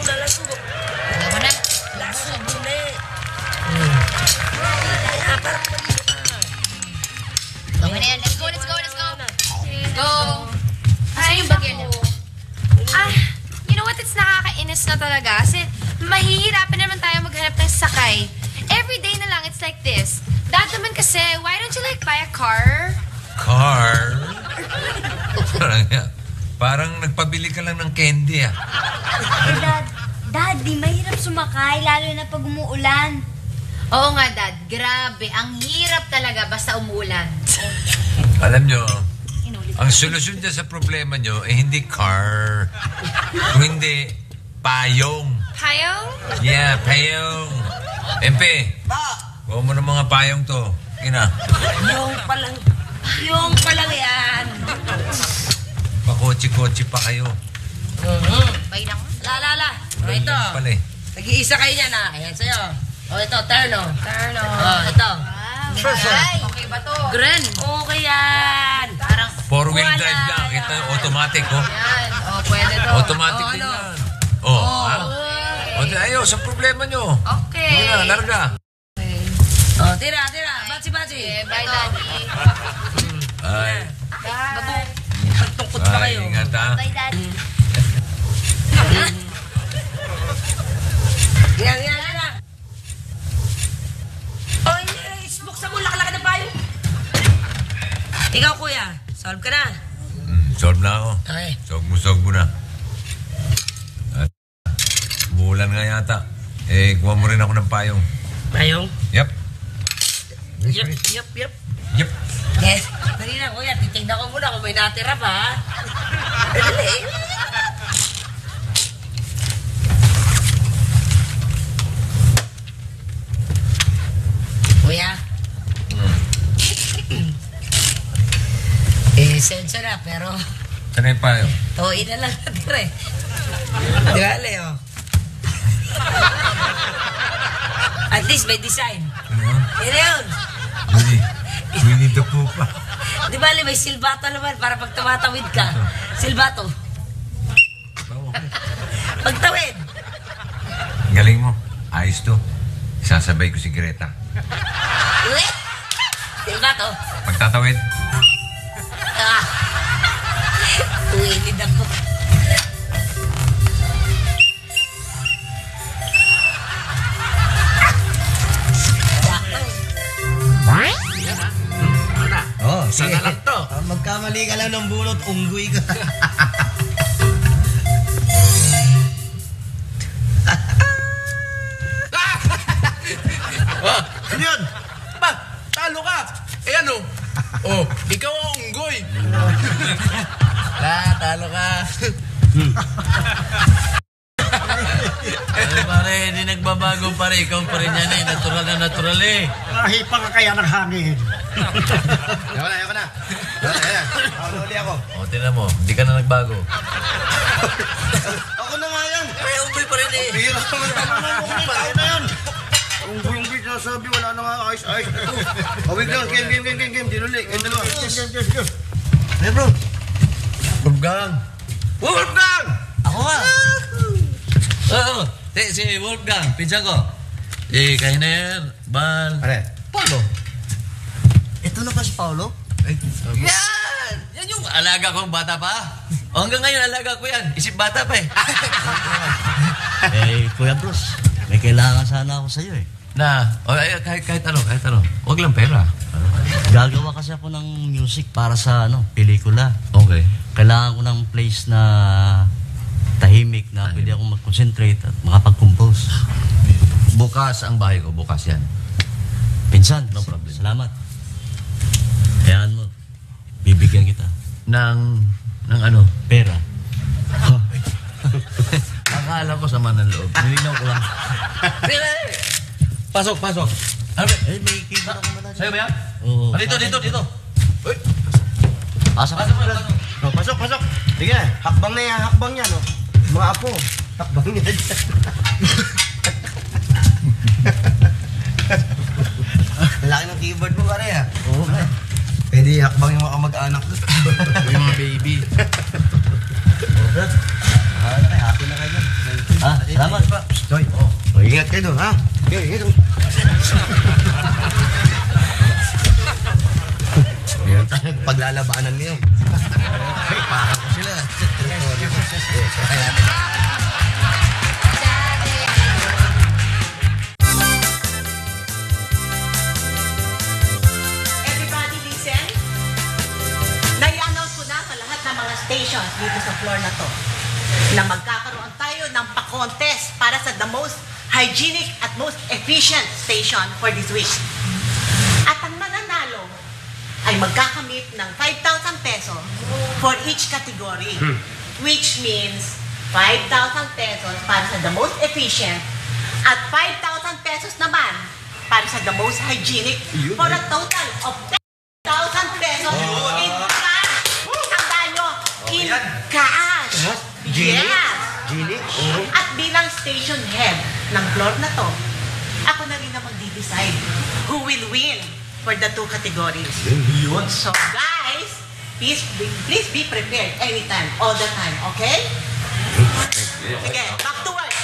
muna, lasubo. Alam mo na. Lasubo na eh. Okay na yan. Let's go, let's go, let's go. Let's go. Asan yung bagay niya? You know what? It's nakakainis na talaga. Kasi mahihirapan naman tayo maghanap ng sakay. Every day na lang, it's like this. Dad naman kasi, why don't you like buy a car? Car? Parang nagpabili ka lang ng candy ah. Daddy, mahirap sumakay, lalo na pag umuulan. Oo nga, Dad. Grabe. Ang hirap talaga basta umuulan. Alam nyo, ang solusyon dyan sa problema nyo eh hindi car. Kung hindi, payong. Payong? Yeah, payong. Empe, kuha mo ng mga payong to. Ina. Yung palang yan. Pakotsi-kotsi pa kayo. Bay lang. La. O ito. Pala eh. Nag-iisa kayo niyan ah. Ayan sa'yo. O ito, terno. Terno. O, ito. Ay, okay ba to? Gren. Okay yan. Parang, Four-wheel drive lang. Kita automatic, oh. yan. Oh, pwede to. Automatic din yan. Oh, ha? O, ayaw, sa problema nyo. Okay. Sige na, larga. O, tira. Bachi. Okay, bye, Daddy. Ay. Bye. Pagtungkot pa Ay, kayo. ingat ha. Bye, Daddy. Yan. Oy, buksan mo, laki-laki na payo. Ikaw, kuya, solve ka na. Solve na ako. Okay. Sog mo na. At, bulan nga yata. Eh, kuha mo rin ako ng payong. Payong? Yep. Yup. Yep. Yes. Dali na, kuya. Titignan ko muna kung may natira pa, ha? Dali. Kuya? Sensya na, pero Saan yung payong? tuwin na lang natira eh. Di ba, Leo? At least may design. Ano yun? Yan yun. Winnie the Pooh pa. Di ba, may silbato naman para pag tumatawid ka. Silbato. Pagtawid. Galing mo. Ayos to. Isasabay ko si Greta. Uy! Silbato. Pagtatawid. Uy, hindi ako. Oh, Sana lang to. Magkamali ka lang ng bunot, unggoy ka. Ano yun? Ba, talo ka. Eh ano? Oh, ikaw ang unggoy. Talo ka. Ay, pare, hindi nagbabago pare. Ikaw pa rin yan eh. Natural na natural eh. Nahipa ka kaya ng hangin. Ayoko na. Ayan. Uli ako. O, tinan mo. Hindi ka na nagbago. Ako na nga yan. Ay, unggoy pa rin eh. Bihira naman tayo na yan. Unggoy sabi, wala na nga ayos. Ito. Awig lang. Game. Dinuli. Game dalawa. Game. Hey bro. Wolfgang. Wolfgang! Ako nga. Oo. Si Wolfgang. Pinsan ko. Kaya na yan. Ban. Pare. Paulo. Ito na pa si Paolo? Ay, yan! Yan yung alaga kong bata pa. O hanggang ngayon, alaga ko yan. Isip bata pa eh. Kuya Bruce, may kailangan sana ako sa'yo eh. Kahit ano. Huwag lang pera. Gagawa kasi ako ng music para sa pelikula. Okay. Kailangan ko ng place na tahimik na pwede akong mag-concentrate at makapag-compose. Bukas ang bahay ko. Bukas yan. Pinsan, No problem. salamat. Hayaan mo, bibigyan kita. Ng ano? Pera. Akala ko sama ng loob. Nilinaw ko lang. Pasok. Ano ba? May keyboard ako na. Sa'yo ba yan? Oo. Dito. Uy! Pasok. Pasok. Sige na. Hakbang yan. Oh. Mga apo. Hakbang niya dyan. Laki ng keyboard mo pare ha. Oo. Pwede hakbang yung mga kamag-anak doon. Yung mga baby. Happy na kayo. Salamat pa. Hoy, ingat kayo doon, ha? Okay, ingat doon. Meron tayong paglalabanan niyo. Hey, parang ko sila. Everybody listen. Nai-announce ko na sa lahat ng mga stations dito sa floor na to na magkakaroon tayo ng pa-contest para sa the most hygienic at most efficient station for this week. At ang mananalo ay magkakamit ng 5,000 pesos for each category, which means 5,000 pesos para sa the most efficient at 5,000 pesos naman para sa the most hygienic for a total of 10,000 pesos in cash. Tandaan nyo, in cash. Yes. At bilang station head ng floor na to, ako na rin na magdi-decide who will win for the two categories. So guys, please be prepared anytime, all the time, okay? Sige, back to work.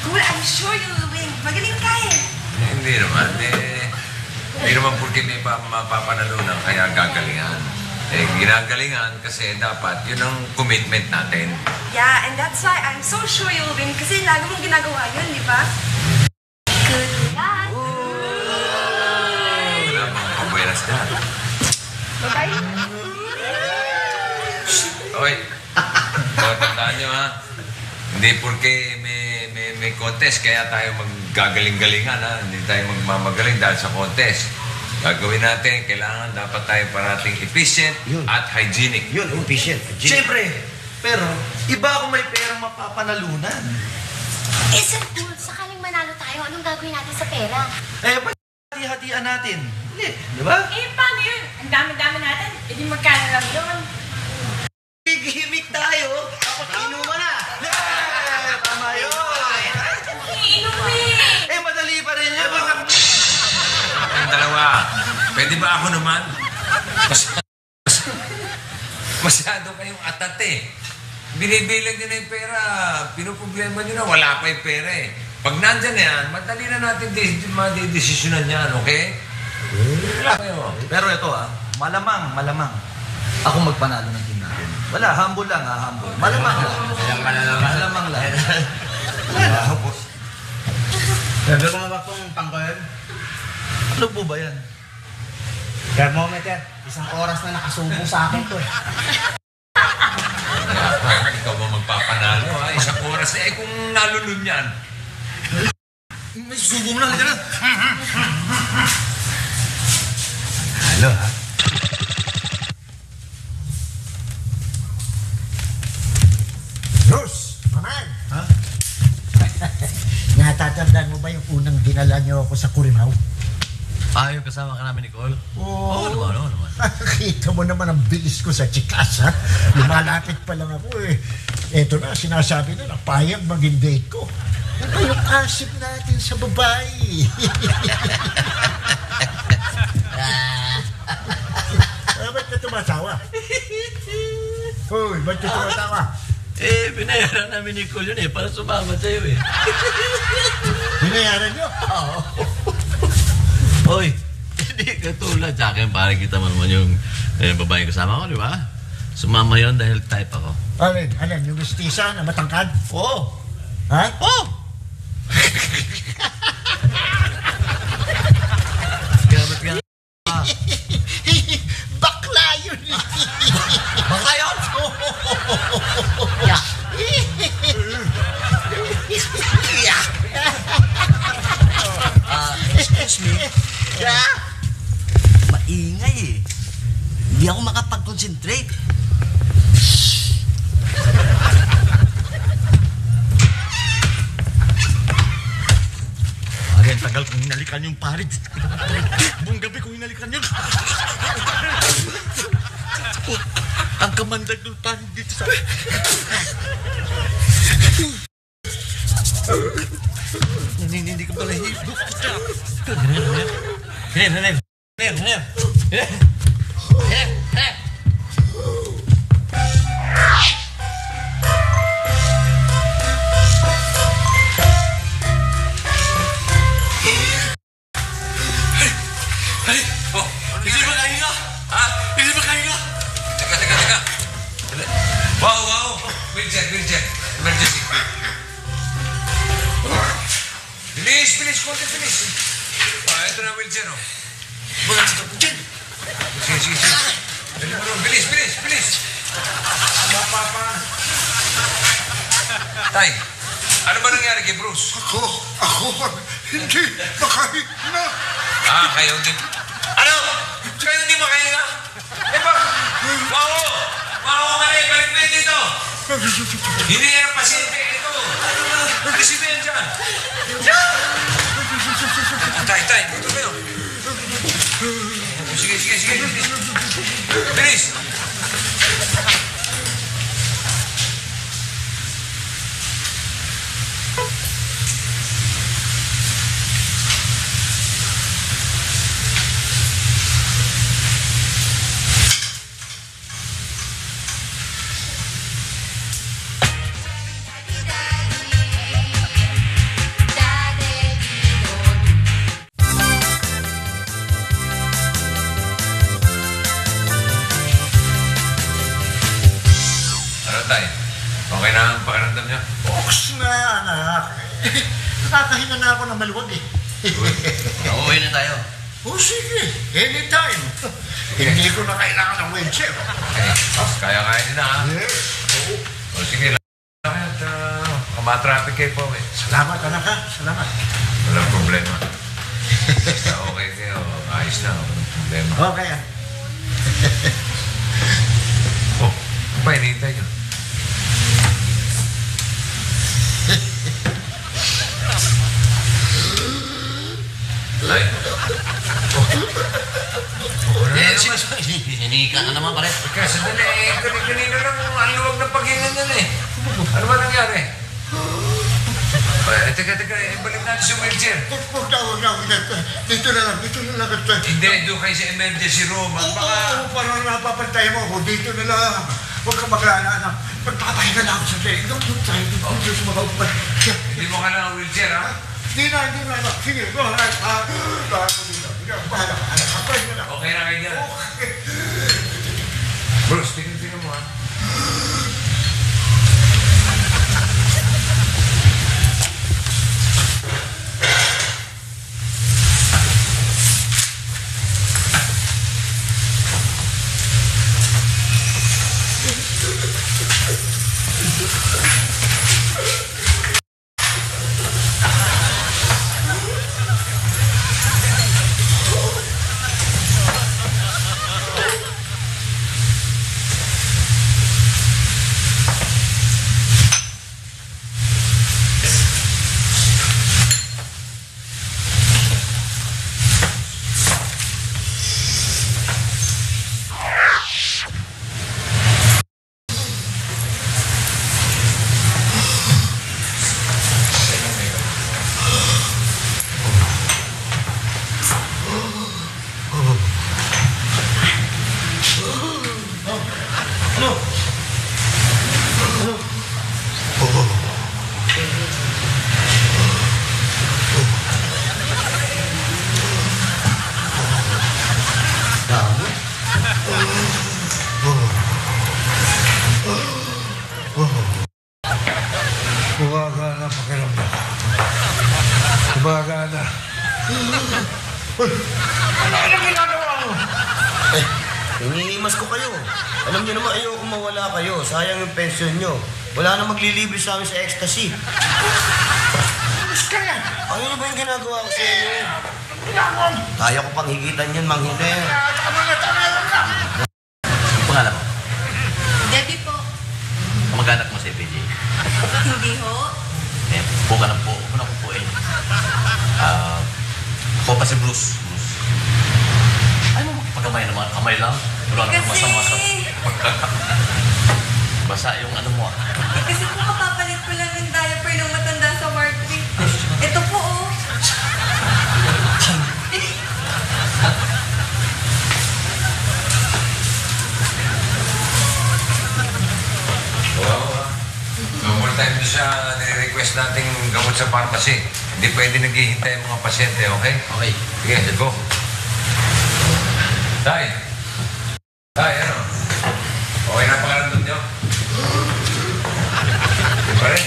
Cool, I'm sure you will win. Magaling ka eh. Hindi naman. Hindi naman porque may mapapanalunan, kaya gagalingan. Ginagalingan kasi dapat yun ang commitment natin. Yeah, and that's why I'm so sure you will win kasi lagi mong ginagawa yun, di ba? Good luck! Wala mga pabuenas dyan. Bye-bye! Okay. Tandaan nyo ha. Hindi porque may contest kaya tayo maggagaling-galingan ha. Hindi tayo magmamagaling dahil sa contest. Gagawin natin, kailangan dapat tayo parating efficient at hygienic. Yun, efficient. Siyempre, pero iba kung may perang mapapanalunan. Eh, Sir Cool, sakaling manalo tayo, anong gagawin natin sa pera? Eh, hati-hatian natin. Hindi, di ba? Eh, paano yun? Ang dami-dami natin. Eh, di magkano lang doon. Gimmick tayo. Ako inuman na. Tama yun. Iinom eh! Eh, madali pa rin yun. Ang dalawa, pwede ba ako naman? Masyado kayong atate. Binibilang nyo na yung pera. Pinuproblema nyo na, wala pa yung pera eh. Pag nandyan na yan, madali na natin madidesisyonan yan, okay? Wala kayo. Pero ito malamang. Ako magpanalo ng team natin. Wala, humble lang humble. Malamang lang. Malamang lang. Wala. Sabi ko nga ba pong pangkoyan? Ano po ba yan? Thermometer. Isang oras na nakasubo sa akin to eh. Ikaw ba magpapanalo ha? Isang oras na kung nalulun yan. May subo mo na. Halika na. Halo ha? Rose! Maman! Ha? Natatandaan mo ba yung unang dinala niyo ako sa Curimaw? Yung kasama ka namin, Nicole? Oo. Oo naman. Kita mo naman ang bilis ko sa chikas, ha? Lumalapit pa lang ako, eh. Eto na, sinasabi na, payag maging date ko. Ano yung asip natin sa babae? Ba't ka tumatawa? Hoy, ba't ka tumatawa? Binayaran namin ni Nicole yun para sumama sa'yo eh. Binayaran niyo? Oo. Hoy, hindi katulad sa akin. Para kita mo naman yung babaeng kasama ko, di ba? Sumama yun dahil type ako. Alin, yung mestiza na matangkad? Oo. Ha? Oo! Gamit nga. Bakla yun! Baka yun? Excuse me. Maingay eh. Hindi ako makapag-concentrate. Ang tagal kong hinalikan yung parid. Buong gabi kong hinalikan yun. Ang kamandag ng parid dito sa... Hindi ka pala hibok. Hanep. konti, bilis. Ito na wheelchair, oh. Wala sa kapatid. Sige. Dali mo rin. Bilis. Mapapa. Tay, ano ba nangyari kay Bruce? Ako, hindi makahinga. Kayo hindi. Ano? Kayo hindi makahinga? Ba? Wow ka rin. Balik mo dito. Hindi yan ang pasyente. Ito. Alisin mo yan dyan. Tay. Ito kayo. Sige. Bilis. Okay na ang pakiramdam niya? Oks na, anak. Nakakahinga na ako ng maluwag eh. Uuwi na tayo. Sige. Anytime. Hindi ko na kailangan ng wheelchair. Okay. Kaya nila, ha? Yes. Sige lang. At kamatraffic kayo po, eh. Salamat, anak ha. Salamat. Walang problema. Basta okay kayo. Ayos na. Walang problema. Okay, ah. Ano ba hinihintay niyo? Ay. Sinika ka naman, pare. Teka, sandali. Kanina lang ang luwag ng paghingan yan eh. Ano ba nangyari? Teka. Balik natin sa wheelchair. Huwag na. Dito na lang. Hindi, doon kayo sa emergency room. Oo, parang napapantay mo ako. Dito na lang. Huwag ka maglala, anak. Magpapahinga lang ako sa leg. Doon tayo. Dito sa mga upan. Hindi mo kailangan wheelchair, ha? Hindi na. Sige, go ahead. Bahala ka, anak. Papahinga lang. Okay na kayo dyan. Bruce, tingnan mo, ha? Gumagana. Ano ginagawa mo? Hinihimas ko kayo. Alam niyo naman, ayoko mawala kayo. Sayang yung pension niyo. Wala na maglilibre sa amin sa ecstasy. Ano ba yung ginagawa ko sa inyo? Kaya ko pang higitan yun, Mang Hindi. Ang pangalan mo? Debbie po. Kamag-anak mo si PJ. Hindi ho. Po ka lang po. Ako na po eh. Ako pa si Bruce. Ay mo makipagkamay naman. Kamay lang. Wala naman masama sa... Basa yung ano mo. Kasi po kapapalit ko lang yung diaper ng matanda sa Ward 3. Ito po, oh. No more time doon sa nire-request nating gamot sa pharmacy. Hindi pwede naghihintay ang mga pasyente, okay? Okay. Sige, let's go. Tay, ano? Okay na pakaramdam niyo? Hindi pa rin?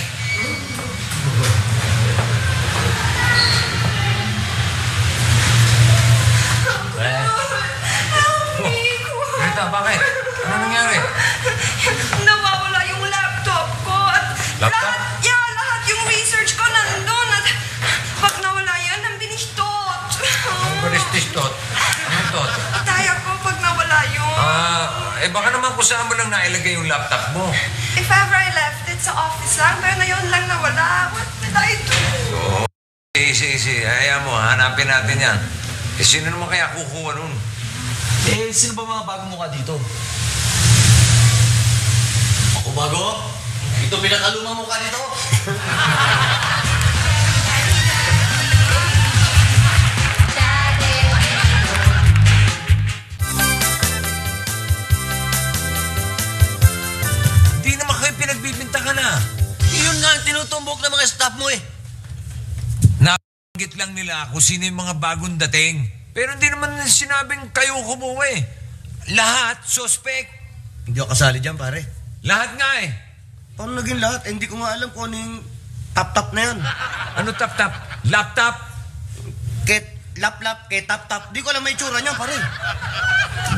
Laptop? Lahat yung research ko nandun. At pag nawala yan, ang binistot. Binistot? Ano to? Taya ko pag nawala yun. Baka naman kung saan mo lang nailagay yung laptop mo. If ever I left it sa office lang, pero na yun lang nawala. What did I do? Oo. Sige. Hayaan mo, hanapin natin yan. Sino naman kaya kukuha nun? Sino ba mga bagong mukha dito? Ako bago? Ito pinakalumang mukha dito. Hindi naman kayo pinagbibintangan na. Yun nga ang tinutumbok ng mga staff mo eh. Nabanggit lang nila kung sino yung mga bagong dating. Pero hindi naman sinabing kayo kumuha eh. Lahat, suspect. Hindi ako kasali dyan, pare. Lahat nga eh. Paano naging lahat? Hindi ko nga alam kung ano yung tap-tap na yan. Ano tap-tap? Laptop? Lap-lap, tap-tap. Hindi ko alam may itsura niyan, pare.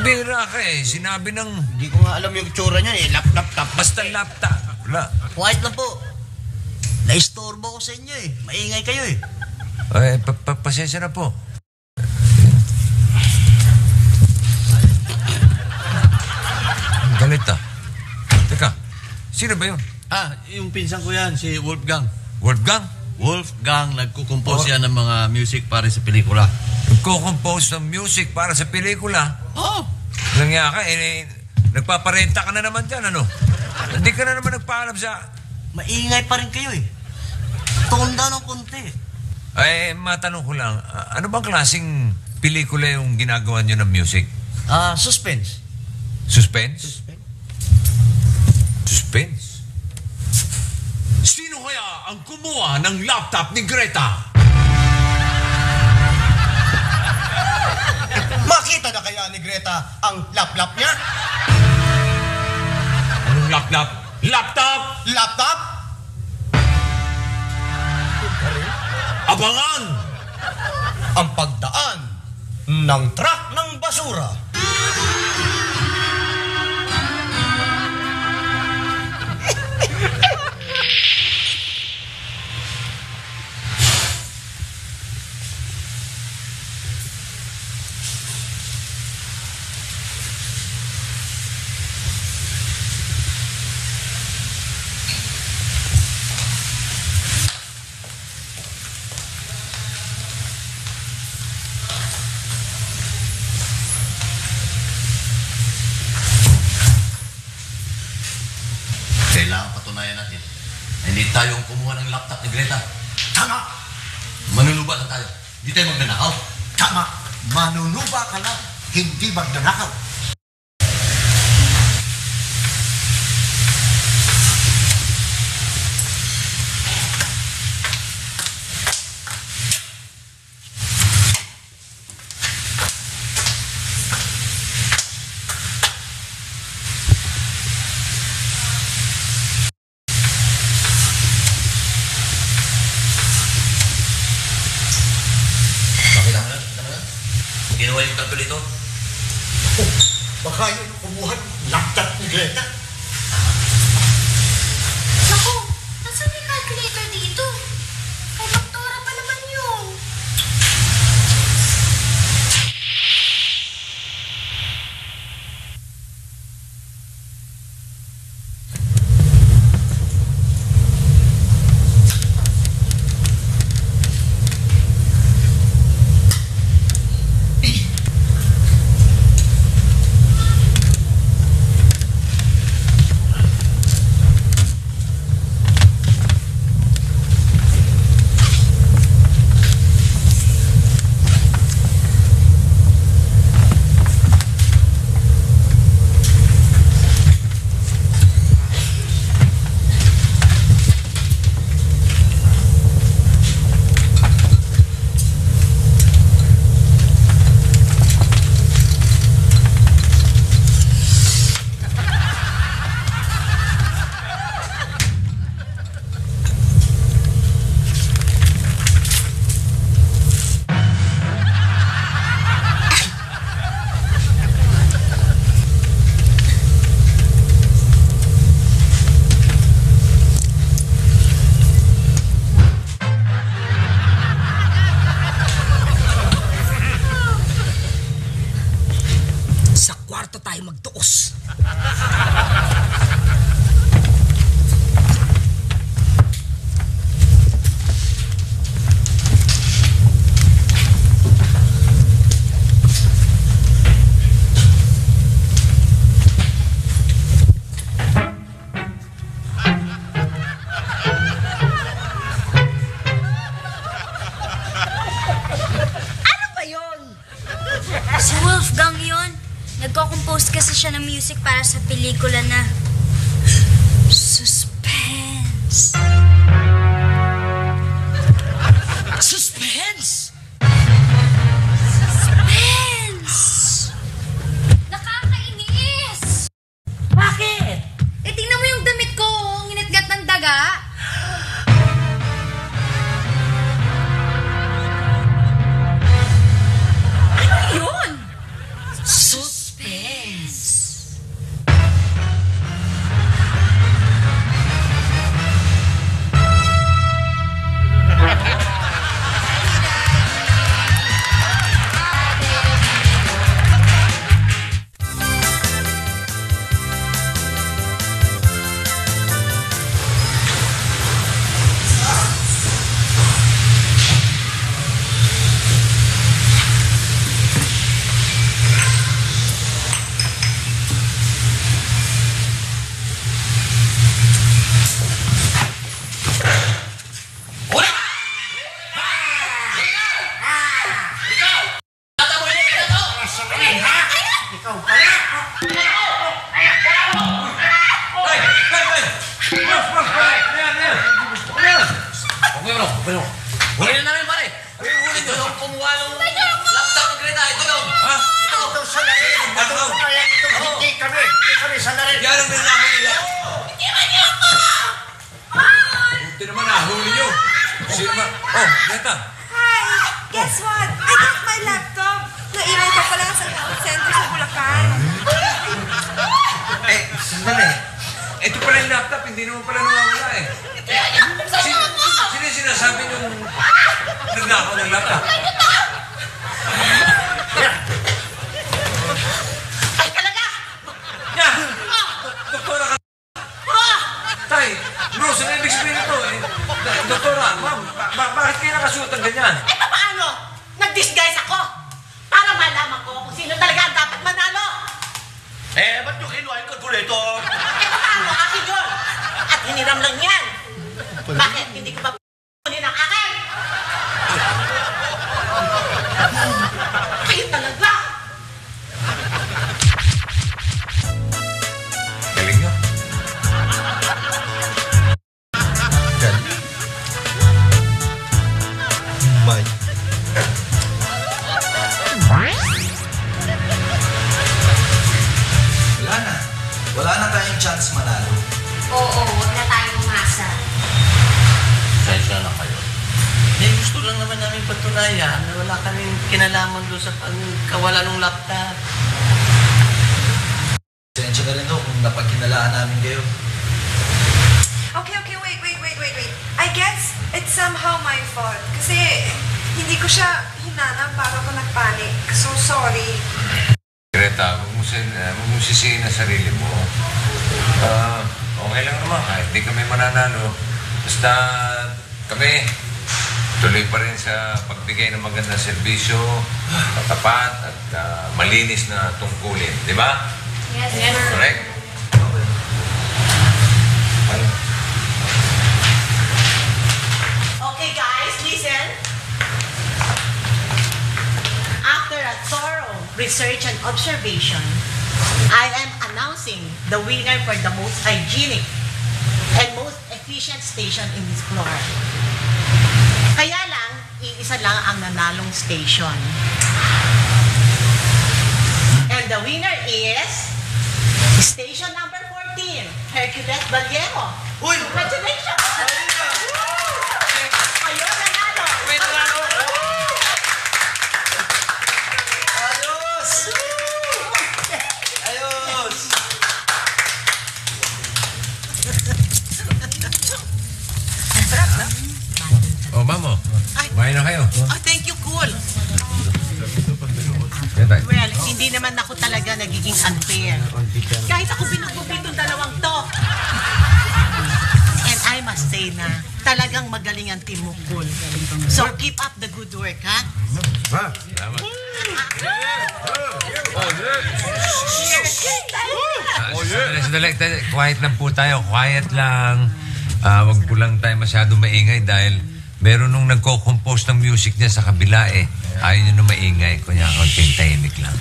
Bira ka eh. Sinabi ng... Hindi ko nga alam yung itsura niya eh. Lap-lap-tap. Basta laptop. Wala. Quiet lang po. Naistorbo ko sa inyo eh. Maingay kayo eh. Pasensya na po. Galit ah. Teka, sino ba yun? Yung pinsan ko yan, si Wolfgang. Wolfgang? Wolfgang, nagkukompose yan ng mga music para sa pelikula. Nagko-compose ng music para sa pelikula? Oo. Langya ka, nagpaparenta ka na naman dyan, ano? Hindi ka na naman nagpaalam sa... Maingay pa rin kayo eh. Tone down ng konti. Matanong ko lang, ano bang klaseng pelikula yung ginagawa nyo ng music? Suspense. Suspense? Suspense? Sino kaya ang kumuha ng laptop ni Greta? Makita na kaya ni Greta ang lap-lap niya? Anong lap-lap? Laptop? Laptop? Abangan! Ang pagdaan ng truck ng basura. Kailangan patunayan natin na hindi tayo ang kumuha ng laptop ni Greta. Tama! Manuluba lang tayo. Hindi tayo magnanakaw. Tama! Manunuba ka lang, hindi magnanakaw. Ginawa yung kalkulito? Baka yun kumuha ng laptop ni Greta. Naku, nasaan may calculator dito? Kay doktora pa naman yun. siya ng music para sa pelikula na Suspense. Suspense! Suspense! Nakakainis! Bakit? Eh, tingnan mo yung damit ko, ang inatgat ng daga. Ano yun? Suspense. Huli na namin, pare. Huli nyo yung kumuha ng laptop ng Greta. Ito yun. Ha? Ito sa larin. Hindi kami sa larin. Yan ang nilako nila. Hindi man niyo ako! Buti naman nahuli nyo. Sino ba? Oh, Greta. Hi! Guess what? I got my laptop. Naiwan ko pala sa health center sa Bulacan. Eh, sandali. Ito pala yung laptop, hindi naman pala nawawala eh. Sino sinasabi niyong nagnakaw ng laptop? Ay, talaga! Ya! Doktora ka! Tay, Bruce, ano ibig sabihin ito eh? Doktora, ma'am, bakit kayo nakasuot ng ganyan? Eh, paano? Nag-disguise ako para malaman ko kung sino talaga ang dapat manalo. Eh, ba't yung kinuha yung calculator? Eh, paano? Akin yun. At hiniram lang yan. Bakit? Hindi ko ba kunin ang akin? Kayo talaga. Galing nyo. Wala na tayong chance manalo. Oo, huwag na tayong umasa. Sensya na kayo. Eh, gusto lang naman namin patunayan na wala kaming kinalaman doon sa pagkawala ng laptop. Sensya na rin to kung napagkinalaan namin kayo. Okay, wait. I guess it's somehow my fault. Kasi hindi ko siya hinanap para ako nagpanik. So, sorry. Greta, huwag mo sisihin ang sarili mo. Okay lang naman, kahit di kami mananalo. Basta kami, tuloy pa rin sa pagbigay ng magandang serbisyo, matapat at malinis na tungkulin. Di ba? Yes, Correct? Okay, guys, listen. After a thorough research and observation, I am announcing the winner for the most hygienic and most efficient station in this floor. Kaya lang, iisa lang ang nanalong station. And the winner is station number 14, Hercules Vallejo. Uy! Congratulations! Kayo nanalo! Ayos! Ayos! Oh, mamo. Kumain na kayo. Oh, thank you, cool. Well, hindi naman ako talaga nagiging unfair. Kahit ako binugubit yung dalawang to. And I must say na talagang magaling ang team mo, cool. So keep up the good work, ha? Salamat. Sandali. Quiet lang po tayo. Quiet lang. Wag po lang tayo masyado maingay dahil meron nung nagko-compose ng music niya sa kabila eh. Ayaw niyo na maingay. Kunya, konting tahimik lang.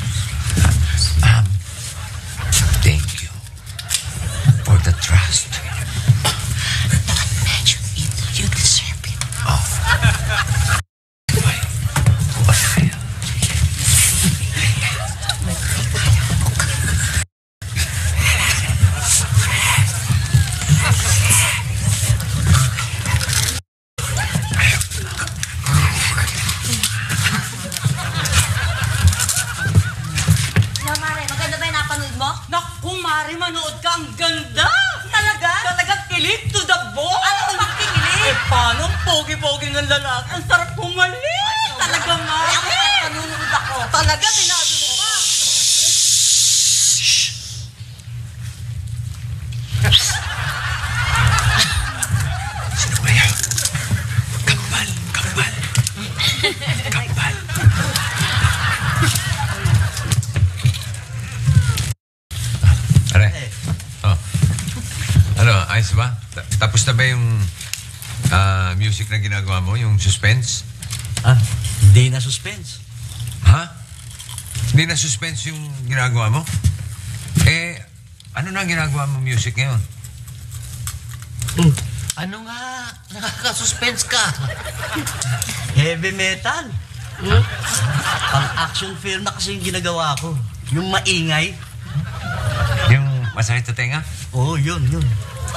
You deserve it. Mare, maganda ba yung napanood mo? Naku, Mare, manood ka. Ang ganda! Talaga? Talagang kilig to the bone. Ano ba kilig? Eh, paano? Ang pogi-pogi ng lalaki. Ang sarap pumalit. Talaga, Mare. Nanonood ako. Talaga, sinabi mo pa. Sino ba yan? Kambal. Are. Oh. Ano, ayos ba? Tapos na ba yung music na ginagawa mo? Yung suspense? Hindi na suspense. Ha? Hindi na suspense yung ginagawa mo? Eh, ano na ang ginagawa mo music ngayon? Ano nga? Nakaka-suspense ka. Heavy metal. Pang-action film na kasi yung ginagawa ko. Yung maingay. Yung masakit sa tenga? Oo, yun.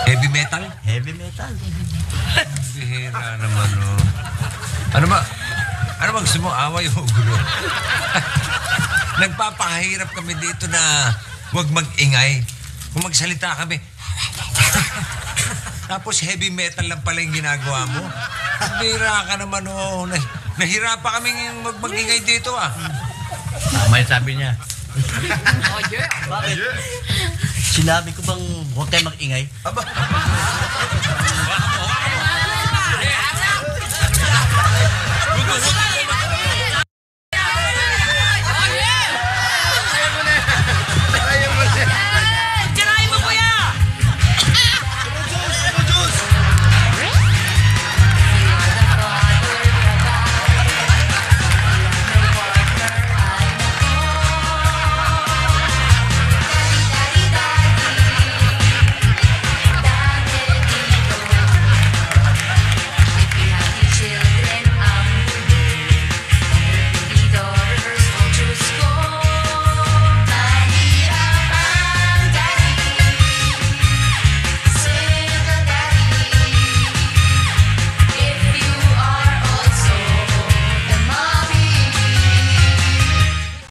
Heavy metal? Heavy metal. Bihira naman, oh. Ano ba gusto mo? Away o gulo? Nagpapahirap kami dito na huwag mag-ingay. Kung magsalita kami, tapos heavy metal lang pala yung ginagawa mo. Bihira ka naman, oh. Nahirapan kaming mag-ingay dito, ah. May sabi niya. Oh, yeah. Bakit? Sinabi ko bang huwag kayo mag-ingay? Aba,